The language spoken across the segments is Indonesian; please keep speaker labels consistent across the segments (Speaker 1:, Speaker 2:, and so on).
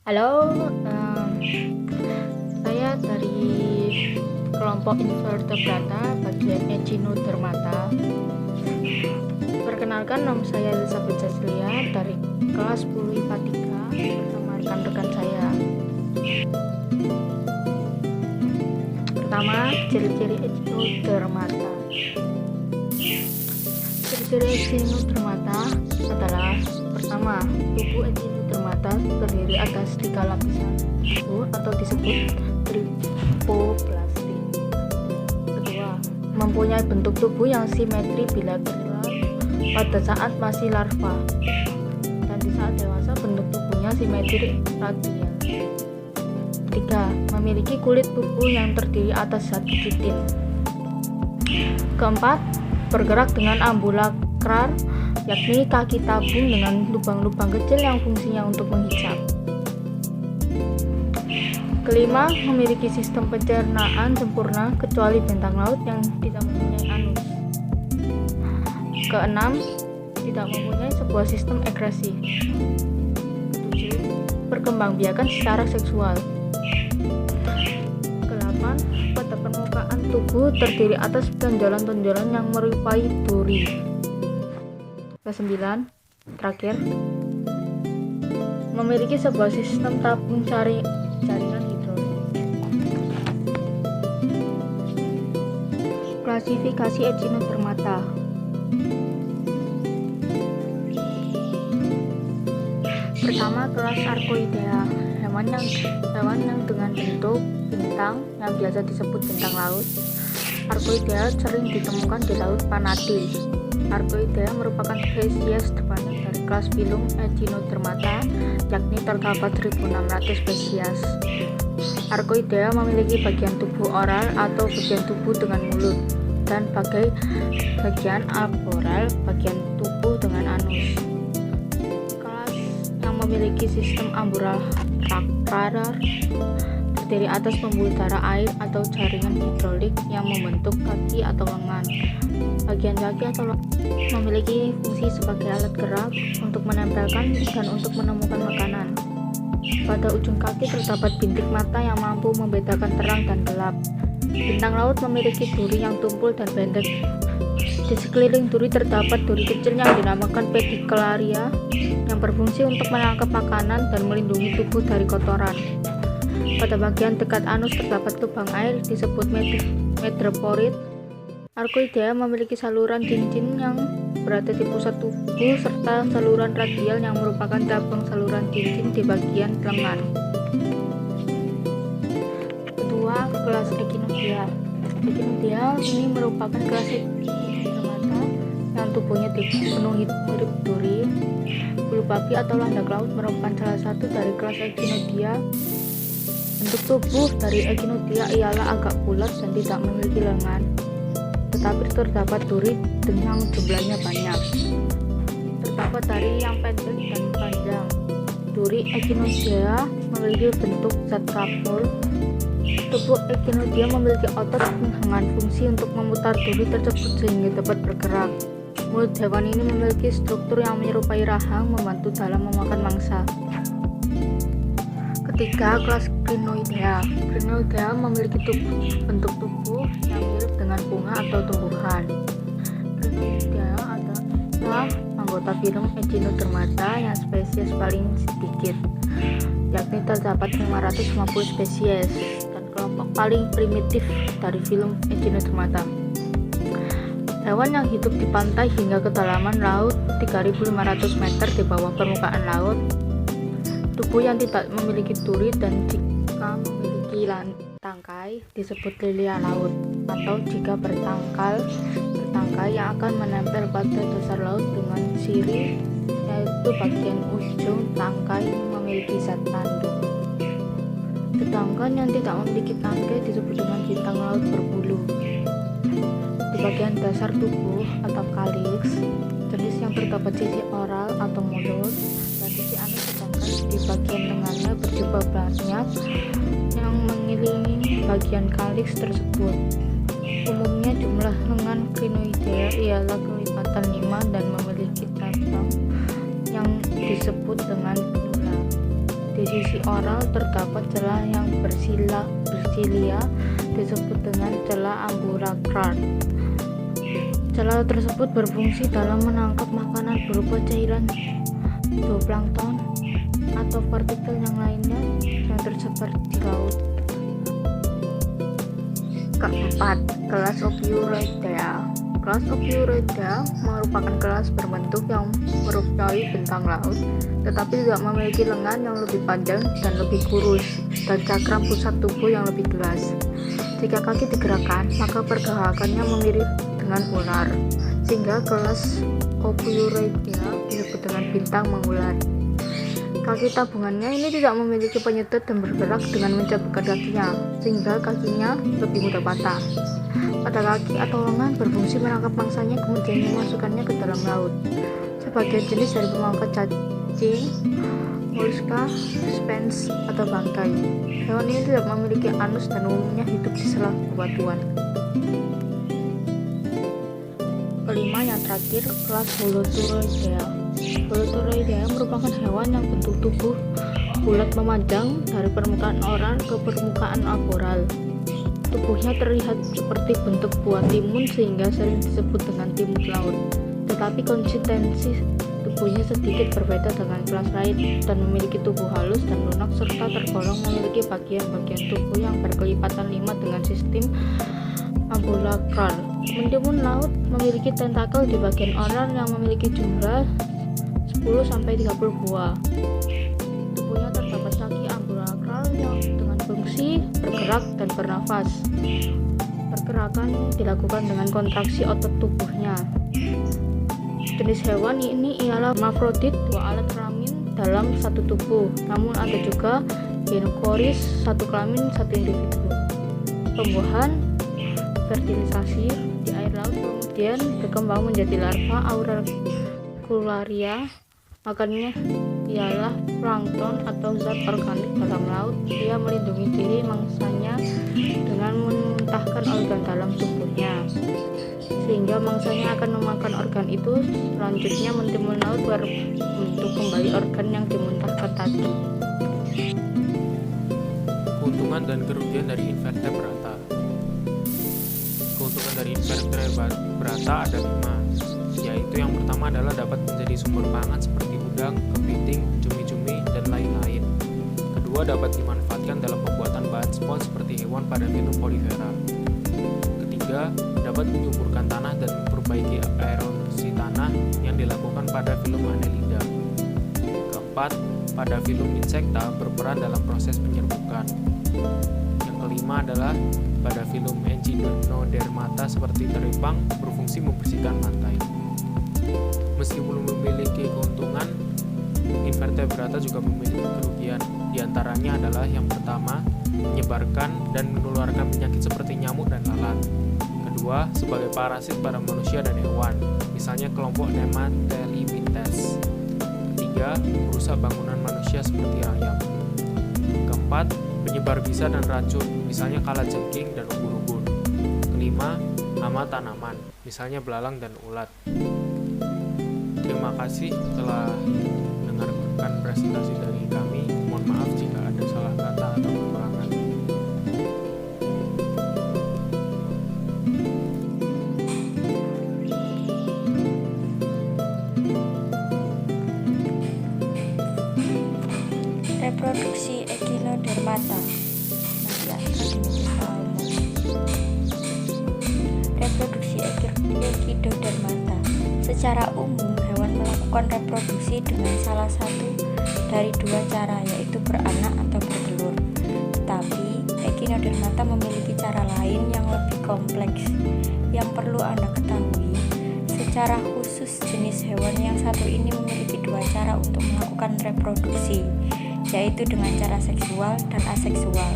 Speaker 1: Halo, saya dari kelompok invertebrata bagian Echinodermata. Perkenalkan, nama saya Elizabeth Cecilia dari kelas 10 IPA 3 bersama rekan-rekan saya. Pertama, ciri-ciri Echinodermata. Ciri-ciri Echinodermata adalah: pertama, tubuh Echinodermata terdiri atas 3 lapisan tubuh atau disebut tripoplastik. Kedua, mempunyai bentuk tubuh yang simetri bilateral pada saat masih larva, dan di saat dewasa bentuk tubuhnya simetri radial. Ketiga, memiliki kulit tubuh yang terdiri atas zat kitin. Keempat, bergerak dengan ambulakrar, yakni kaki tabung dengan lubang-lubang kecil yang fungsinya untuk menghijab. Kelima, memiliki sistem pencernaan sempurna kecuali bintang laut yang tidak mempunyai anus. Keenam, tidak mempunyai sebuah sistem ekresi. Ketujuh, berkembangbiakan secara seksual. Kedelapan, pada permukaan tubuh terdiri atas tonjolan-tonjolan yang menyerupai duri. Kesembilan, terakhir, memiliki sebuah sistem tabung jaringan hidrolik. Klasifikasi Echinodermata. Pertama, kelas Archoidea, hewan yang dengan bentuk bintang yang biasa disebut bintang laut. Archoidea sering ditemukan di Laut Panatil. Archoidea merupakan spesies terbanyak dari kelas filum Echinodermata, yakni terdapat 1.600 spesies. Archoidea memiliki bagian tubuh oral atau bagian tubuh dengan mulut, dan bagian arboreal, bagian tubuh dengan anus. Kelas yang memiliki sistem ambulakrar terdiri atas pembuluh darah air atau jaringan hidrolik yang membentuk kaki atau lengan. Bagian kaki atau lengan memiliki fungsi sebagai alat gerak untuk menempelkan dan untuk menemukan makanan. Pada ujung kaki terdapat bintik mata yang mampu membedakan terang dan gelap. Bintang laut memiliki duri yang tumpul dan pendek. Di sekeliling duri terdapat duri kecil yang dinamakan pedicularia yang berfungsi untuk menangkap makanan dan melindungi tubuh dari kotoran. Pada bagian dekat anus terdapat lubang air disebut madreporid. Archoidea memiliki saluran cincin yang berada di pusat tubuh serta saluran radial yang merupakan cabang saluran cincin di bagian lengan. Kedua, kelas Echinodea. Echinodea ini merupakan kelas Echinodermata yang tubuhnya dipenuhi mirip duri. Bulu babi atau landak laut merupakan salah satu dari kelas Echinodea. Bentuk tubuh dari Echinodea ialah agak bulat dan tidak memiliki lengan, tetapi terdapat duri dengan jumlahnya banyak. Terdapat dari yang pendek dan panjang. Duri Echinodea memiliki bentuk zat kapsul. Tubuh Echinodea memiliki otot dengan fungsi untuk memutar duri tersebut sehingga dapat bergerak. Mulut hewan ini memiliki struktur yang menyerupai rahang, membantu dalam memakan mangsa. Ketiga, kelas Crinoidea. Crinoidea memiliki bentuk tubuh yang mirip dengan bunga atau tumbuhan. Crinoidea adalah anggota filum Echinodermata yang spesies paling sedikit, yakni terdapat 550 spesies, dan kelompok paling primitif dari filum Echinodermata. Hewan yang hidup di pantai hingga kedalaman laut 3.500 meter di bawah permukaan laut. Tubuh yang tidak memiliki duri, dan jika memiliki tangkai disebut lilia laut, atau jika bertangkai yang akan menempel pada dasar laut dengan sirip, yaitu bagian ujung tangkai memiliki zat tanduk. Sedangkan yang tidak memiliki tangkai disebut dengan bintang laut berbulu. Di bagian dasar tubuh atau calyx, jenis yang terdapat sisi oral atau mulut dan sisi anus, sedangkan di bagian lengannya berjumlah banyak yang mengelilingi bagian calyx tersebut. Umumnya jumlah lengan Crinoidea ialah kelipatan 5 dan memiliki cabang yang disebut dengan pinula. Di sisi oral terdapat celah yang bersilia disebut dengan celah ambulakral. Celah tersebut berfungsi dalam menangkap makanan berupa cairan zooplankton atau partikel yang lainnya yang tersebar di laut. Keempat, kelas Ophiuroidea. Kelas Ophiuroidea merupakan kelas berbentuk yang menyerupai bintang laut, tetapi tidak memiliki lengan yang lebih panjang dan lebih kurus, dan cakram pusat tubuh yang lebih jelas. Jika kaki digerakkan, maka pergerakannya mirip dengan ular, sehingga kelas Ophiuroidea disebut dengan bintang mengular. Kaki tabungannya ini tidak memiliki penyedot dan bergerak dengan mencabutkan kakinya, sehingga kakinya lebih mudah patah. Pada kaki atau lengan berfungsi menangkap mangsanya kemudian memasukkannya ke dalam laut. Sebagian jenis dari pemangkat cacing, moluska, spens, atau bangkai. Hewan ini tidak memiliki anus dan umumnya hidup di sela bebatuan. Kelima, yang terakhir, kelas Holoturoidea. Holoturoidea merupakan hewan yang bentuk tubuh bulat memanjang dari permukaan oral ke permukaan aboral. Tubuhnya terlihat seperti bentuk buah timun sehingga sering disebut dengan timun laut. Tetapi konsistensi tubuhnya sedikit berbeda dengan kelas lain dan memiliki tubuh halus dan lunak serta tergolong memiliki bagian-bagian tubuh yang berkelipatan 5 dengan sistem ambulakral. Timun laut memiliki tentakel di bagian oral yang memiliki jumlah 10-30 buah. Tubuhnya terdapat kaki ambulakral yang dengan fungsi bergerak dan bernafas. Pergerakan dilakukan dengan kontraksi otot tubuhnya. Jenis hewan ini ialah hermafrodit, 2 alat kelamin dalam satu tubuh. Namun ada juga gynocoris, 1 kelamin 1 individu. Tumbuhan fertilisasi di air laut kemudian berkembang menjadi larva auricularia. Makannya ialah plankton atau zat organik dalam laut. Dia melindungi diri mangsanya dengan memuntahkan organ dalam tubuhnya, sehingga mangsanya akan memakan organ itu. Selanjutnya mentimun laut berbentuk kembali organ yang dimuntahkan tadi.
Speaker 2: Keuntungan dan kerugian dari invertebrata. Keuntungan dari invertebrata ada 5, yaitu yang pertama adalah dapat menjadi sumber pangan seperti udang, kepiting, cumi-cumi, dan lain-lain. Kedua, dapat dimanfaatkan dalam pembuatan bahan spons seperti hewan pada filum Polyphera. Ketiga, dapat menyuburkan tanah dan memperbaiki erosi tanah yang dilakukan pada filum Annelida. Keempat, pada filum Insecta berperan dalam proses penyerbukan. Yang kelima adalah pada filum Echinodermata seperti teripang berfungsi membersihkan lantai. Meskipun memiliki keuntungan, invertebrata juga memiliki kerugian. Di antaranya adalah yang pertama, menyebarkan dan menularkan penyakit seperti nyamuk dan lalat. Kedua, sebagai parasit pada manusia dan hewan, misalnya kelompok Nemathelyminthes. Ketiga, merusak bangunan manusia seperti ayam. Keempat, penyebar bisa dan racun, misalnya kalajengking dan ubur-ubur. Kelima, hama tanaman, misalnya belalang dan ulat. Terima kasih telah mendengarkan presentasi dari kami. Mohon maaf jika ada salah kata atau kekurangan.
Speaker 3: Reproduksi Echinodermata. Reproduksi Echinodermata. Secara umum, hewan melakukan reproduksi dengan salah satu dari 2 cara, yaitu beranak atau bertelur. Tapi, Echinodermata memiliki cara lain yang lebih kompleks. Yang perlu Anda ketahui, secara khusus jenis hewan yang satu ini memiliki 2 cara untuk melakukan reproduksi, yaitu dengan cara seksual dan aseksual.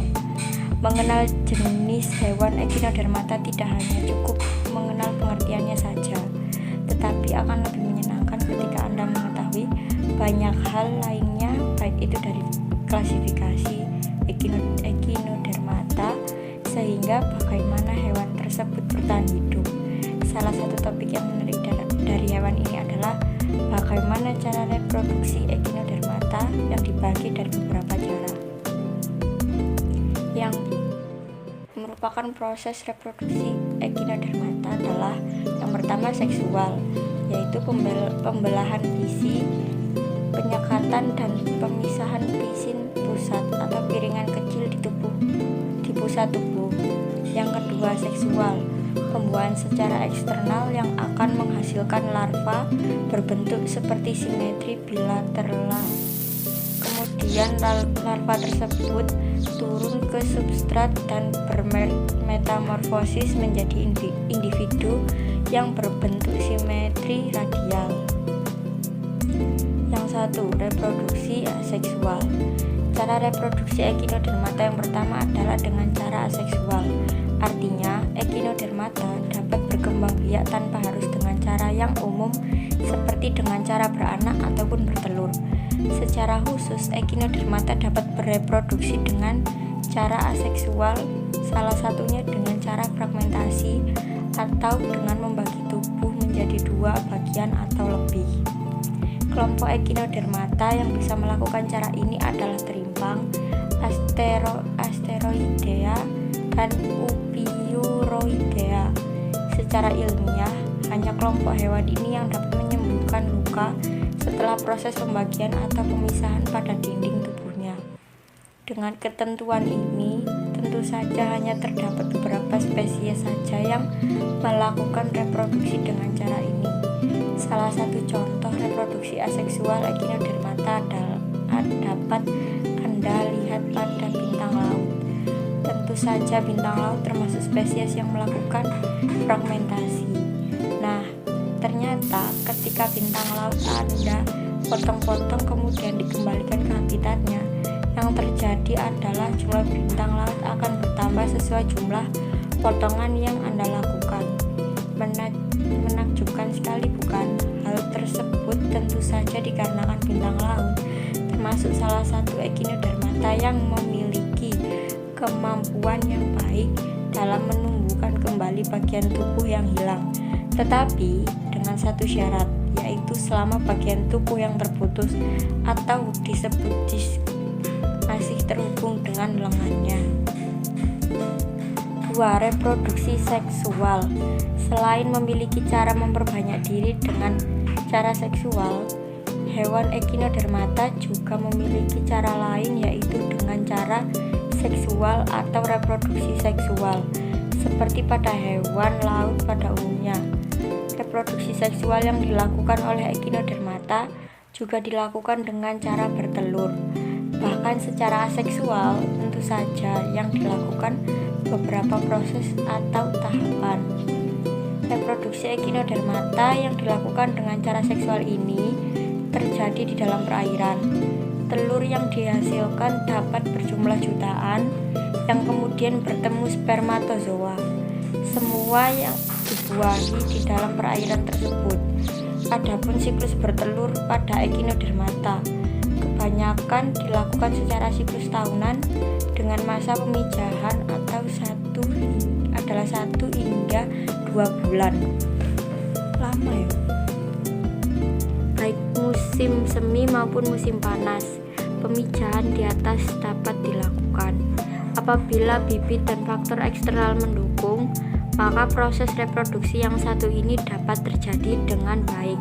Speaker 3: Mengenal jenis hewan Echinodermata tidak hanya cukup mengenal pengertiannya saja, tetapi akan lebih menyenangkan ketika Anda mengetahui banyak hal lainnya, baik itu dari klasifikasi Echinodermata sehingga bagaimana hewan tersebut bertahan hidup. Salah satu topik yang menarik dari hewan ini adalah bagaimana cara reproduksi Echinodermata yang dibagi dari beberapa cara. Yang merupakan proses reproduksi Echinodermata adalah yang pertama seksual, yaitu pembelahan pisi, penyekatan dan pemisahan pisin pusat atau piringan kecil di pusat tubuh. Yang kedua seksual, pembuahan secara eksternal yang akan menghasilkan larva berbentuk seperti simetri bilateral. Kemudian larva tersebut turun ke substrat dan bermetamorfosis menjadi individu yang berbentuk simetri radial. Yang satu, reproduksi aseksual. Cara reproduksi Echinodermata yang pertama adalah dengan cara aseksual. Artinya, Echinodermata dapat berkembang biak tanpa harus dengan cara yang umum seperti dengan cara beranak ataupun bertelur. Secara khusus, Echinodermata dapat bereproduksi dengan cara aseksual, salah satunya dengan cara fragmentasi atau dengan membagi tubuh menjadi dua bagian atau lebih. Kelompok Echinodermata yang bisa melakukan cara ini adalah terimpang, Asteroidea, dan Upiuroidea. Secara ilmiah, hanya kelompok hewan ini yang dapat menyembuhkan luka setelah proses pembagian atau pemisahan pada dinding tubuhnya. Dengan ketentuan ini, tentu saja hanya terdapat beberapa spesies saja yang melakukan reproduksi dengan cara ini. Salah satu contoh reproduksi aseksual Echinodermata dapat Anda lihat pada bintang laut. Tentu saja bintang laut termasuk spesies yang melakukan fragmentasi. Nah, ternyata ketika bintang laut Anda potong-potong kemudian dikembalikan ke habitatnya, yang terjadi adalah jumlah bintang laut akan bertambah sesuai jumlah potongan yang Anda lakukan. Menakjubkan sekali bukan? Hal tersebut tentu saja dikarenakan bintang laut termasuk salah satu Echinodermata yang memiliki kemampuan yang baik dalam menumbuhkan kembali bagian tubuh yang hilang, tetapi dengan satu syarat, yaitu selama bagian tubuh yang terputus atau disebut masih terhubung dengan lengannya. 2. Reproduksi seksual. Selain memiliki cara memperbanyak diri dengan cara seksual, hewan Echinodermata juga memiliki cara lain, yaitu dengan cara seksual atau reproduksi seksual, seperti pada hewan laut pada umumnya. Reproduksi seksual yang dilakukan oleh Echinodermata juga dilakukan dengan cara bertelur. Bahkan secara aseksual, tentu saja yang dilakukan beberapa proses atau tahapan. Reproduksi Echinodermata yang dilakukan dengan cara seksual ini terjadi di dalam perairan. Telur yang dihasilkan dapat berjumlah jutaan yang kemudian bertemu spermatozoa. Semua yang dibuahi di dalam perairan tersebut. Adapun siklus bertelur pada Echinodermata kebanyakan dilakukan secara siklus tahunan dengan masa pemijahan atau 1 hingga 2 bulan. Lama ya? Baik musim semi maupun musim panas, pemijahan di atas dapat dilakukan. Apabila bibit dan faktor eksternal mendukung, maka proses reproduksi yang satu ini dapat terjadi dengan baik.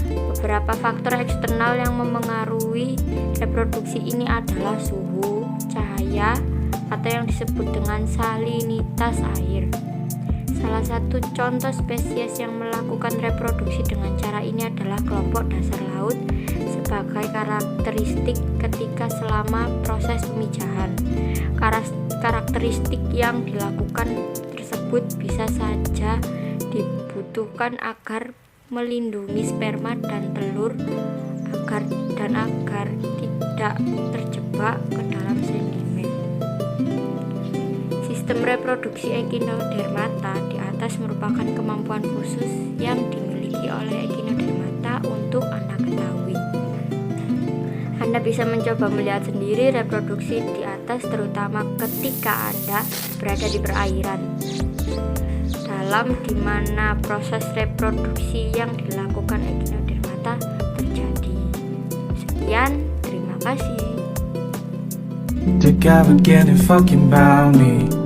Speaker 3: Beberapa faktor eksternal yang memengaruhi reproduksi ini adalah suhu, cahaya, atau yang disebut dengan salinitas air. Salah satu contoh spesies yang melakukan reproduksi dengan cara ini adalah kelompok dasar laut sebagai karakteristik ketika selama proses pemijahan. Karakteristik yang dilakukan tersebut bisa saja dibutuhkan agar melindungi sperma dan telur agar tidak terjebak ke dalam sedimen. Sistem reproduksi Echinodermata di atas merupakan kemampuan khusus yang dimiliki oleh Echinodermata untuk Anda ketahui. Anda bisa mencoba melihat sendiri reproduksi di atas, terutama ketika Anda berada di perairan dalam di mana proses reproduksi yang dilakukan Echinodermata terjadi. Sekian, terima kasih.
Speaker 1: kasih.
Speaker 4: The guy would get it fucking about me.